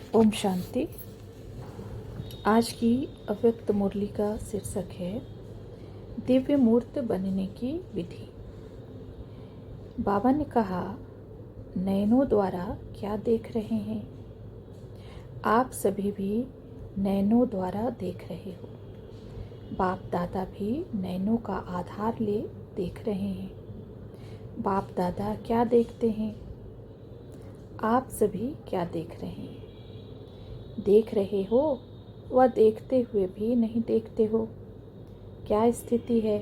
ओम शांति। आज की अव्यक्त मुरली का शीर्षक है दिव्य मूर्त बनने की विधि। बाबा ने कहा, नयनों द्वारा क्या देख रहे हैं? आप सभी भी नयनों द्वारा देख रहे हो। बाप दादा भी नयनों का आधार ले देख रहे हैं। बाप दादा क्या देखते हैं? आप सभी क्या देख रहे हैं? देख रहे हो व देखते हुए भी नहीं देखते हो। क्या स्थिति है?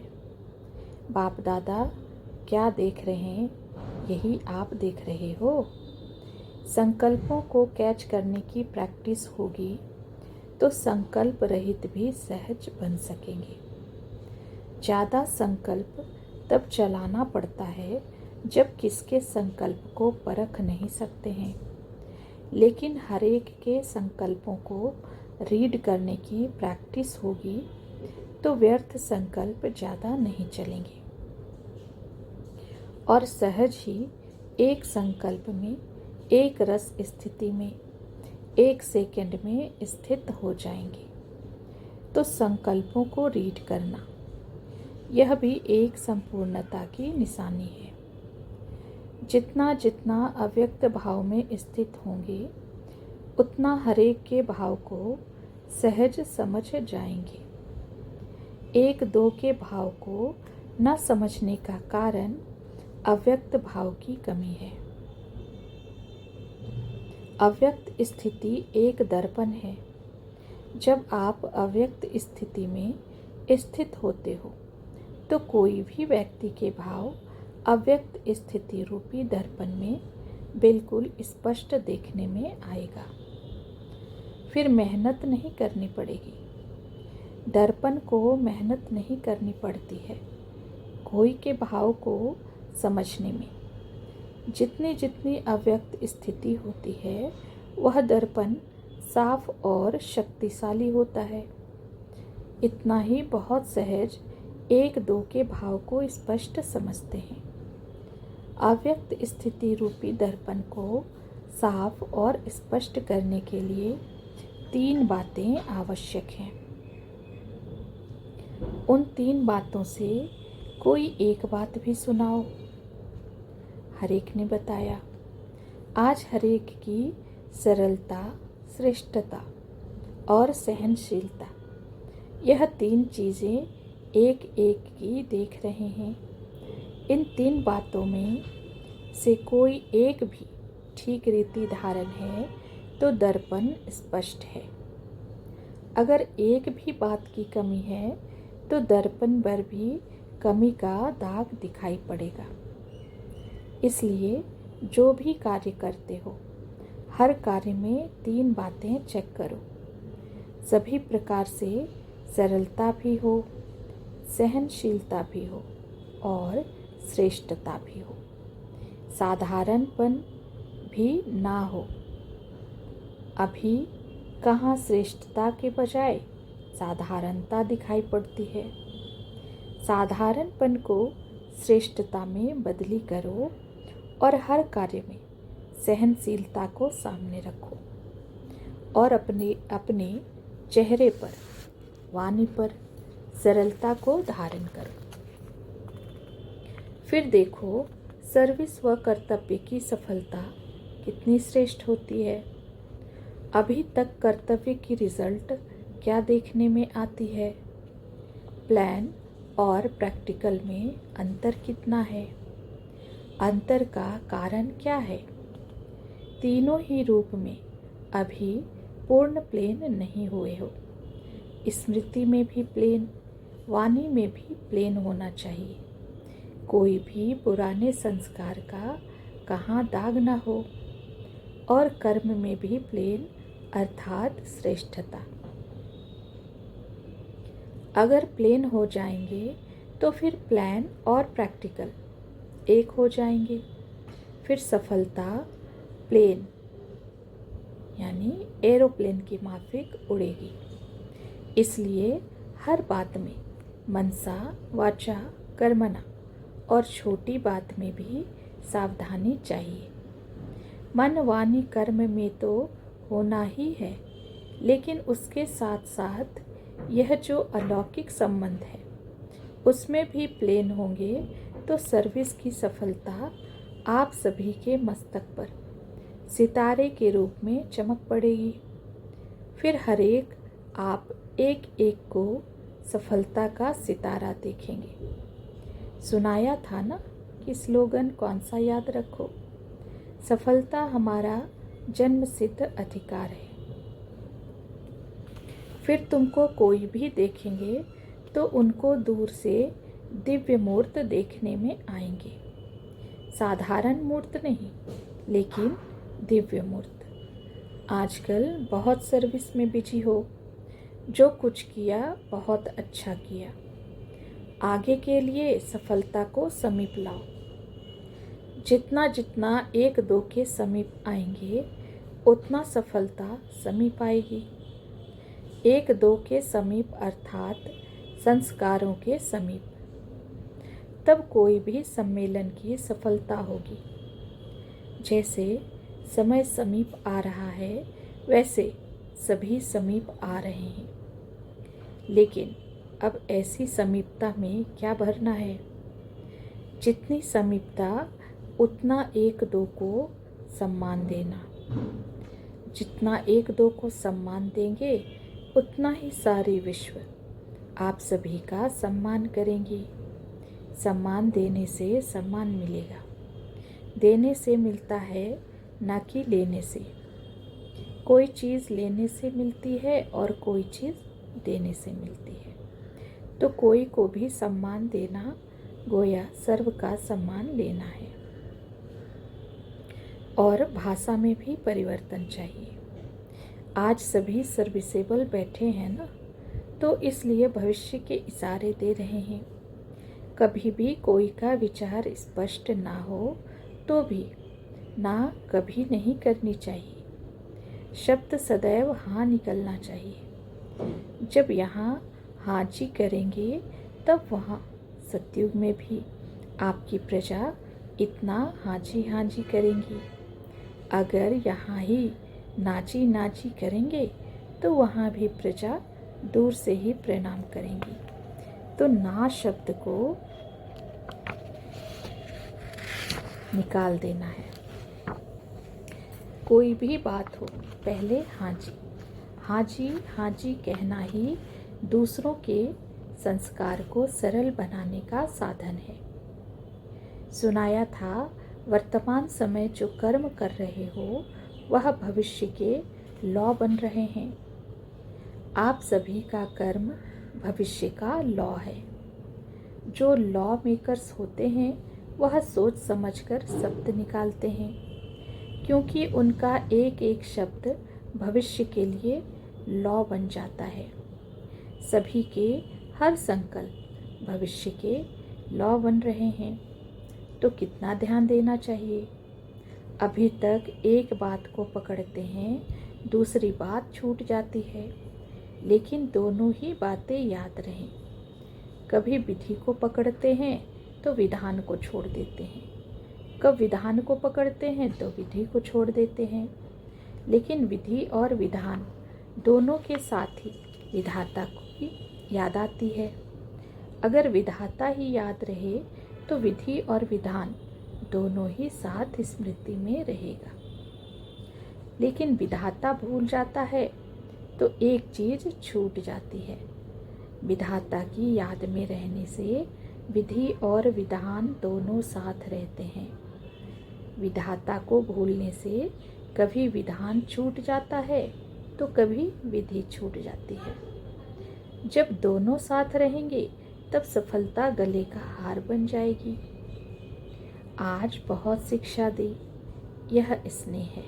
बाप दादा क्या देख रहे हैं, यही आप देख रहे हो। संकल्पों को कैच करने की प्रैक्टिस होगी तो संकल्प रहित भी सहज बन सकेंगे। ज़्यादा संकल्प तब चलाना पड़ता है जब किसके संकल्प को परख नहीं सकते हैं, लेकिन हर एक के संकल्पों को रीड करने की प्रैक्टिस होगी तो व्यर्थ संकल्प ज़्यादा नहीं चलेंगे और सहज ही एक संकल्प में, एक रस स्थिति में, एक सेकंड में स्थित हो जाएंगे। तो संकल्पों को रीड करना यह भी एक संपूर्णता की निशानी है। जितना जितना अव्यक्त भाव में स्थित होंगे उतना हरेक के भाव को सहज समझ जाएंगे। एक दो के भाव को न समझने का कारण अव्यक्त भाव की कमी है। अव्यक्त स्थिति एक दर्पण है। जब आप अव्यक्त स्थिति में स्थित होते हो तो कोई भी व्यक्ति के भाव अव्यक्त स्थिति रूपी दर्पण में बिल्कुल स्पष्ट देखने में आएगा। फिर मेहनत नहीं करनी पड़ेगी। दर्पण को मेहनत नहीं करनी पड़ती है कोई के भाव को समझने में। जितनी जितनी अव्यक्त स्थिति होती है वह दर्पण साफ और शक्तिशाली होता है। इतना ही बहुत सहज एक दो के भाव को स्पष्ट समझते हैं। अव्यक्त स्थिति रूपी दर्पण को साफ और स्पष्ट करने के लिए 3 बातें आवश्यक हैं। उन 3 बातों से कोई एक बात भी सुनाओ। हरेक ने बताया। आज हरेक की सरलता, श्रेष्ठता और सहनशीलता, यह 3 चीज़ें एक एक की देख रहे हैं। इन 3 बातों में से कोई एक भी ठीक रीति धारण है तो दर्पण स्पष्ट है। अगर एक भी बात की कमी है तो दर्पण पर भी कमी का दाग दिखाई पड़ेगा। इसलिए जो भी कार्य करते हो हर कार्य में 3 बातें चेक करो। सभी प्रकार से सरलता भी हो, सहनशीलता भी हो और श्रेष्ठता भी हो। साधारणपन भी ना हो। अभी कहाँ श्रेष्ठता के बजाय साधारणता दिखाई पड़ती है। साधारणपन को श्रेष्ठता में बदली करो और हर कार्य में सहनशीलता को सामने रखो और अपने चेहरे पर, वाणी पर सरलता को धारण करो। फिर देखो सर्विस व कर्तव्य की सफलता कितनी श्रेष्ठ होती है। अभी तक कर्तव्य की रिजल्ट क्या देखने में आती है? प्लान और प्रैक्टिकल में अंतर कितना है? अंतर का कारण क्या है? तीनों ही रूप में अभी पूर्ण प्लेन नहीं हुए हो। स्मृति में भी प्लेन, वाणी में भी प्लेन होना चाहिए। कोई भी पुराने संस्कार का कहाँ दाग न हो और कर्म में भी प्लेन अर्थात श्रेष्ठता। अगर प्लेन हो जाएंगे तो फिर प्लान और प्रैक्टिकल एक हो जाएंगे। फिर सफलता प्लेन यानी एरोप्लेन की माफिक उड़ेगी। इसलिए हर बात में मनसा, वाचा, कर्मणा और छोटी बात में भी सावधानी चाहिए। मन, वाणी, कर्म में तो होना ही है, लेकिन उसके साथ साथ यह जो अलौकिक संबंध है उसमें भी प्लेन होंगे तो सर्विस की सफलता आप सभी के मस्तक पर सितारे के रूप में चमक पड़ेगी। फिर हर एक आप एक एक को सफलता का सितारा देखेंगे। सुनाया था ना कि स्लोगन कौन सा याद रखो, सफलता हमारा जन्मसिद्ध अधिकार है। फिर तुमको कोई भी देखेंगे तो उनको दूर से दिव्य मूर्त देखने में आएंगे। साधारण मूर्त नहीं, लेकिन दिव्य मूर्त। आजकल बहुत सर्विस में बिजी हो, जो कुछ किया बहुत अच्छा किया। आगे के लिए सफलता को समीप लाओ। जितना जितना एक दो के समीप आएंगे उतना सफलता समीप आएगी। एक दो के समीप अर्थात संस्कारों के समीप, तब कोई भी सम्मेलन की सफलता होगी। जैसे समय समीप आ रहा है वैसे सभी समीप आ रहे हैं, लेकिन अब ऐसी समीपता में क्या भरना है? जितनी समीपता उतना एक दो को सम्मान देना। जितना एक दो को सम्मान देंगे उतना ही सारी विश्व आप सभी का सम्मान करेंगी। सम्मान देने से सम्मान मिलेगा। देने से मिलता है, ना कि लेने से। कोई चीज़ लेने से मिलती है और कोई चीज़ देने से मिलती है। तो कोई को भी सम्मान देना गोया सर्व का सम्मान लेना है। और भाषा में भी परिवर्तन चाहिए। आज सभी सर्विसेबल बैठे हैं ना, तो इसलिए भविष्य के इशारे दे रहे हैं। कभी भी कोई का विचार स्पष्ट ना हो तो भी ना कभी नहीं करनी चाहिए। शब्द सदैव हाँ निकलना चाहिए। जब यहाँ हाँ जी करेंगे तब वहाँ सतयुग में भी आपकी प्रजा इतना हाँ जी करेंगी। अगर यहाँ ही नाची करेंगे तो वहाँ भी प्रजा दूर से ही प्रणाम करेंगी। तो ना शब्द को निकाल देना है। कोई भी बात हो पहले हाँ जी कहना ही दूसरों के संस्कार को सरल बनाने का साधन है। सुनाया था वर्तमान समय जो कर्म कर रहे हो वह भविष्य के लॉ बन रहे हैं। आप सभी का कर्म भविष्य का लॉ है। जो लॉ मेकर्स होते हैं वह सोच समझकर शब्द निकालते हैं, क्योंकि उनका एक एक शब्द भविष्य के लिए लॉ बन जाता है। सभी के हर संकल्प भविष्य के लॉ बन रहे हैं। तो कितना ध्यान देना चाहिए। अभी तक एक बात को पकड़ते हैं, दूसरी बात छूट जाती है, लेकिन दोनों ही बातें याद रहें। कभी विधि को पकड़ते हैं तो विधान को छोड़ देते हैं, कब विधान को पकड़ते हैं तो विधि को छोड़ देते हैं। लेकिन विधि और विधान दोनों के साथ ही विधाता को भी याद आती है। अगर विधाता ही याद रहे तो विधि और विधान दोनों ही साथ स्मृति में रहेगा। लेकिन विधाता भूल जाता है तो एक चीज़ छूट जाती है। विधाता की याद में रहने से विधि और विधान दोनों साथ रहते हैं। विधाता को भूलने से कभी विधान छूट जाता है तो कभी विधि छूट जाती है। जब दोनों साथ रहेंगे तब सफलता गले का हार बन जाएगी। आज बहुत शिक्षा दी, यह स्नेह है,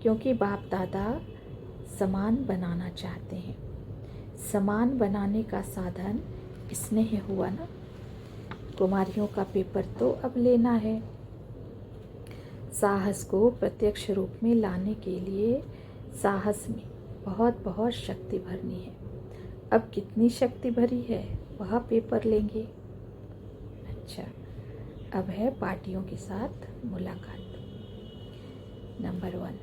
क्योंकि बाप दादा समान बनाना चाहते हैं। समान बनाने का साधन स्नेह हुआ ना। कुमारियों का पेपर तो अब लेना है। साहस को प्रत्यक्ष रूप में लाने के लिए साहस में बहुत बहुत शक्ति भरनी है। अब कितनी शक्ति भरी है वह पेपर लेंगे। अच्छा, अब है पार्टियों के साथ मुलाकात। नंबर 1,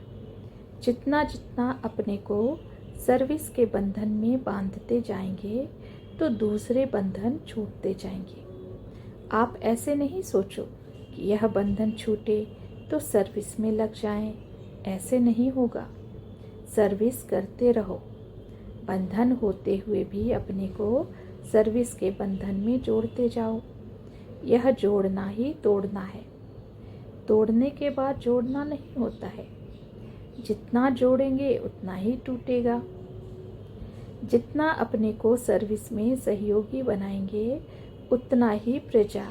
जितना जितना अपने को सर्विस के बंधन में बांधते जाएंगे तो दूसरे बंधन छूटते जाएंगे। आप ऐसे नहीं सोचो कि यह बंधन छूटे तो सर्विस में लग जाएं, ऐसे नहीं होगा। सर्विस करते रहो, बंधन होते हुए भी अपने को सर्विस के बंधन में जोड़ते जाओ। यह जोड़ना ही तोड़ना है, तोड़ने के बाद जोड़ना नहीं होता है। जितना जोड़ेंगे उतना ही टूटेगा। जितना अपने को सर्विस में सहयोगी बनाएंगे उतना ही प्रजा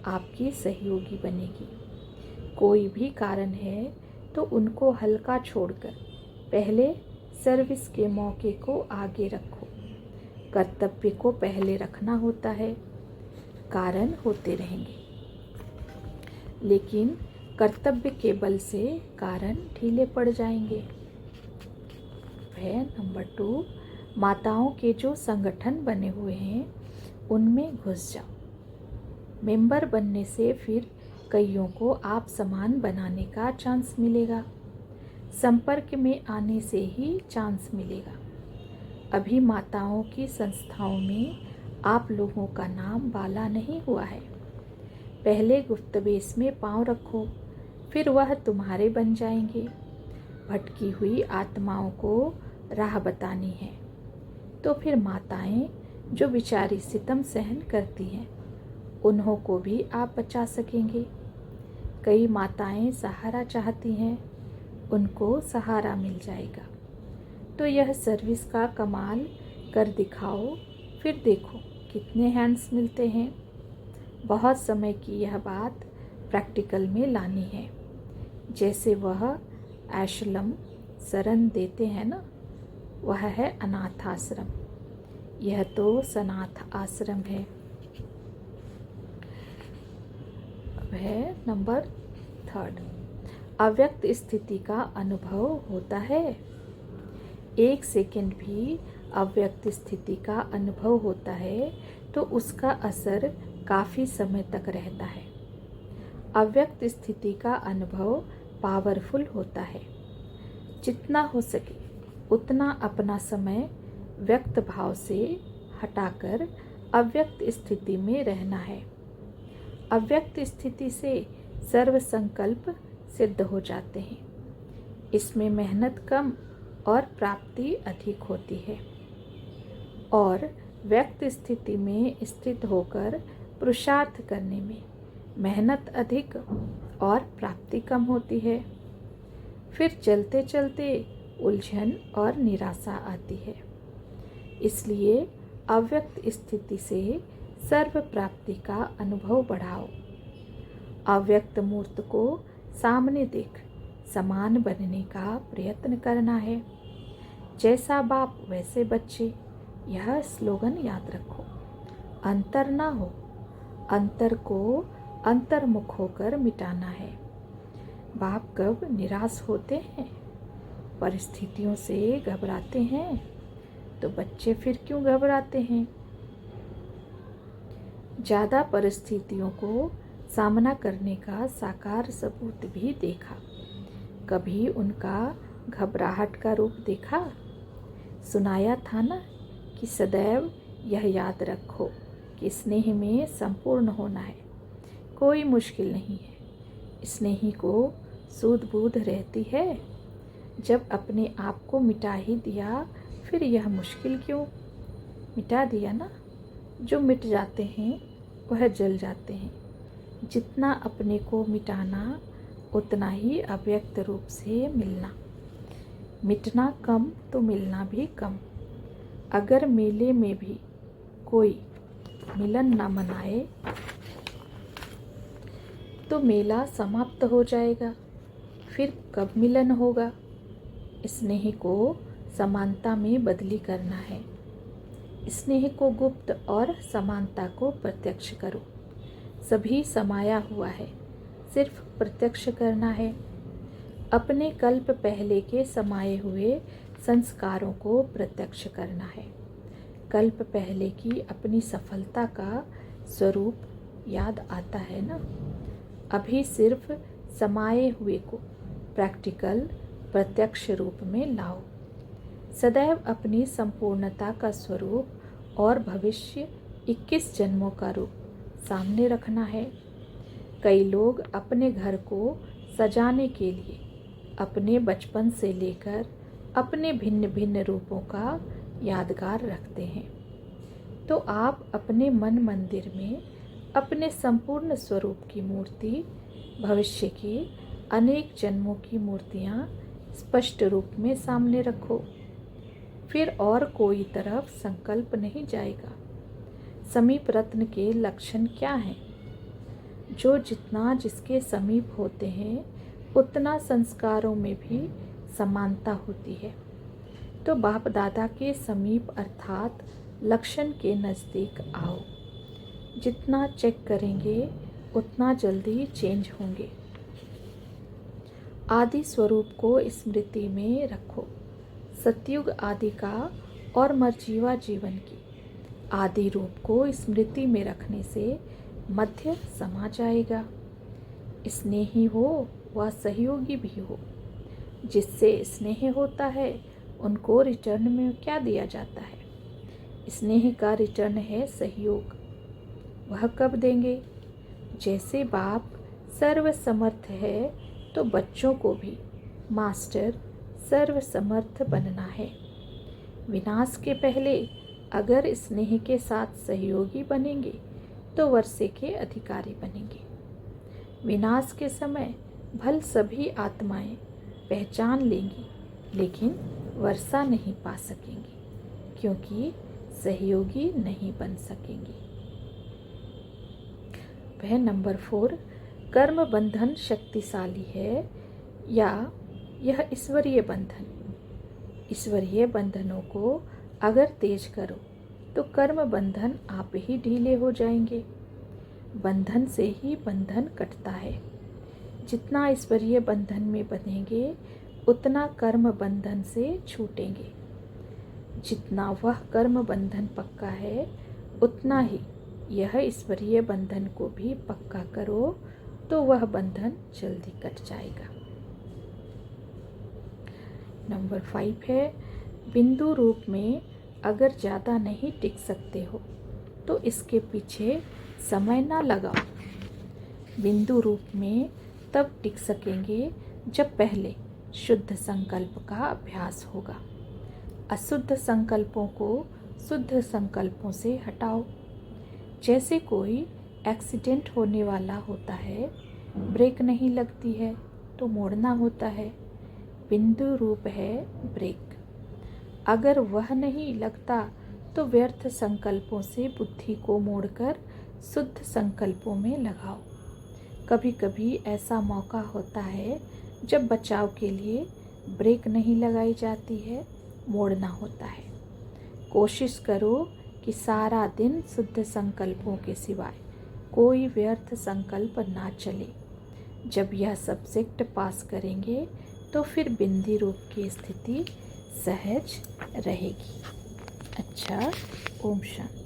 आपकी सहयोगी बनेगी। कोई भी कारण है तो उनको हल्का छोड़कर पहले सर्विस के मौके को आगे रखो। कर्तव्य को पहले रखना होता है। कारण होते रहेंगे, लेकिन कर्तव्य के बल से कारण ढीले पड़ जाएंगे। है नंबर 2, माताओं के जो संगठन बने हुए हैं उनमें घुस जाओ। मेंबर बनने से फिर कईयों को आप समान बनाने का चांस मिलेगा। संपर्क में आने से ही चांस मिलेगा। अभी माताओं की संस्थाओं में आप लोगों का नाम बाला नहीं हुआ है। पहले गुप्तवेश में पांव रखो, फिर वह तुम्हारे बन जाएंगे। भटकी हुई आत्माओं को राह बतानी है तो फिर माताएं जो बेचारी सितम सहन करती हैं उन्हों को भी आप बचा सकेंगे। कई माताएं सहारा चाहती हैं, उनको सहारा मिल जाएगा। तो यह सर्विस का कमाल कर दिखाओ, फिर देखो कितने हैंड्स मिलते हैं। बहुत समय की यह बात प्रैक्टिकल में लानी है। जैसे वह आश्रम शरण देते हैं ना, वह है अनाथ आश्रम। यह तो सनाथ आश्रम है। अब है नंबर 3, अव्यक्त स्थिति का अनुभव होता है। 1 सेकंड भी अव्यक्त स्थिति का अनुभव होता है तो उसका असर काफ़ी समय तक रहता है। अव्यक्त स्थिति का अनुभव पावरफुल होता है। जितना हो सके उतना अपना समय व्यक्त भाव से हटाकर अव्यक्त स्थिति में रहना है। अव्यक्त स्थिति से सर्व संकल्प सिद्ध हो जाते हैं। इसमें मेहनत कम और प्राप्ति अधिक होती है। और व्यक्त स्थिति में स्थित होकर पुरुषार्थ करने में मेहनत अधिक और प्राप्ति कम होती है। फिर चलते चलते उलझन और निराशा आती है। इसलिए अव्यक्त स्थिति से सर्व प्राप्ति का अनुभव बढ़ाओ। अव्यक्त मूर्त को सामने देख समान बनने का प्रयत्न करना है। जैसा बाप वैसे बच्चे, यह स्लोगन याद रखो। अंतर ना हो, अंतर को अंतर्मुख होकर मिटाना है। बाप कब निराश होते हैं, परिस्थितियों से घबराते हैं, तो बच्चे फिर क्यों घबराते हैं? ज़्यादा परिस्थितियों को सामना करने का साकार सबूत भी देखा। कभी उनका घबराहट का रूप देखा? सुनाया था ना कि सदैव यह याद रखो कि स्नेह में संपूर्ण होना है। कोई मुश्किल नहीं है। स्नेही को सूध बूध रहती है। जब अपने आप को मिटा ही दिया फिर यह मुश्किल क्यों? मिटा दिया ना। जो मिट जाते हैं वह जल जाते हैं। जितना अपने को मिटाना उतना ही अव्यक्त रूप से मिलना। मिटना कम तो मिलना भी कम। अगर मेले में भी कोई मिलन न मनाए तो मेला समाप्त हो जाएगा। फिर कब मिलन होगा? स्नेह को समानता में बदली करना है। स्नेह को गुप्त और समानता को प्रत्यक्ष करो। सभी समाया हुआ है, सिर्फ प्रत्यक्ष करना है। अपने कल्प पहले के समाये हुए संस्कारों को प्रत्यक्ष करना है। कल्प पहले की अपनी सफलता का स्वरूप याद आता है ना। अभी सिर्फ समाये हुए को प्रैक्टिकल प्रत्यक्ष रूप में लाओ। सदैव अपनी संपूर्णता का स्वरूप और भविष्य 21 जन्मों का रूप सामने रखना है। कई लोग अपने घर को सजाने के लिए अपने बचपन से लेकर अपने भिन्न भिन्न रूपों का यादगार रखते हैं, तो आप अपने मन मंदिर में अपने संपूर्ण स्वरूप की मूर्ति, भविष्य की अनेक जन्मों की मूर्तियाँ स्पष्ट रूप में सामने रखो। फिर और कोई तरफ संकल्प नहीं जाएगा। समीप रत्न के लक्षण क्या हैं? जो जितना जिसके समीप होते हैं उतना संस्कारों में भी समानता होती है। तो बाप दादा के समीप अर्थात लक्षण के नज़दीक आओ। जितना चेक करेंगे उतना जल्दी चेंज होंगे। आदि स्वरूप को स्मृति में रखो। सतयुग आदि का और मर्जीवा जीवन की आदि रूप को स्मृति में रखने से मध्य समा जाएगा। स्नेही हो व सहयोगी भी हो। जिससे स्नेह होता है उनको रिटर्न में क्या दिया जाता है? स्नेह का रिटर्न है सहयोग। वह कब देंगे? जैसे बाप सर्वसमर्थ है तो बच्चों को भी मास्टर सर्वसमर्थ बनना है। विनाश के पहले अगर स्नेह के साथ सहयोगी बनेंगे तो वर्षे के अधिकारी बनेंगे। विनाश के समय भल सभी आत्माएं पहचान लेंगी, लेकिन वर्षा नहीं पा सकेंगी क्योंकि सहयोगी नहीं बन सकेंगी। वह नंबर 4, कर्म बंधन शक्तिशाली है या यह ईश्वरीय बंधन? ईश्वरीय बंधनों को अगर तेज करो तो कर्म बंधन आप ही ढीले हो जाएंगे। बंधन से ही बंधन कटता है। जितना ईश्वरीय बंधन में बंधेंगे उतना कर्म बंधन से छूटेंगे। जितना वह कर्म बंधन पक्का है उतना ही यह ईश्वरीय बंधन को भी पक्का करो तो वह बंधन जल्दी कट जाएगा। नंबर 5 है, बिंदु रूप में अगर ज़्यादा नहीं टिक सकते हो तो इसके पीछे समय ना लगाओ। बिंदु रूप में तब टिक सकेंगे जब पहले शुद्ध संकल्प का अभ्यास होगा। अशुद्ध संकल्पों को शुद्ध संकल्पों से हटाओ। जैसे कोई एक्सीडेंट होने वाला होता है, ब्रेक नहीं लगती है तो मोड़ना होता है। बिंदु रूप है ब्रेक। अगर वह नहीं लगता तो व्यर्थ संकल्पों से बुद्धि को मोड़कर शुद्ध संकल्पों में लगाओ। कभी कभी ऐसा मौका होता है जब बचाव के लिए ब्रेक नहीं लगाई जाती है, मोड़ना होता है। कोशिश करो कि सारा दिन शुद्ध संकल्पों के सिवाय कोई व्यर्थ संकल्प ना चले। जब यह सब्जेक्ट पास करेंगे तो फिर बिंदी रूप की स्थिति सहज रहेगी। अच्छा, ओम शांति।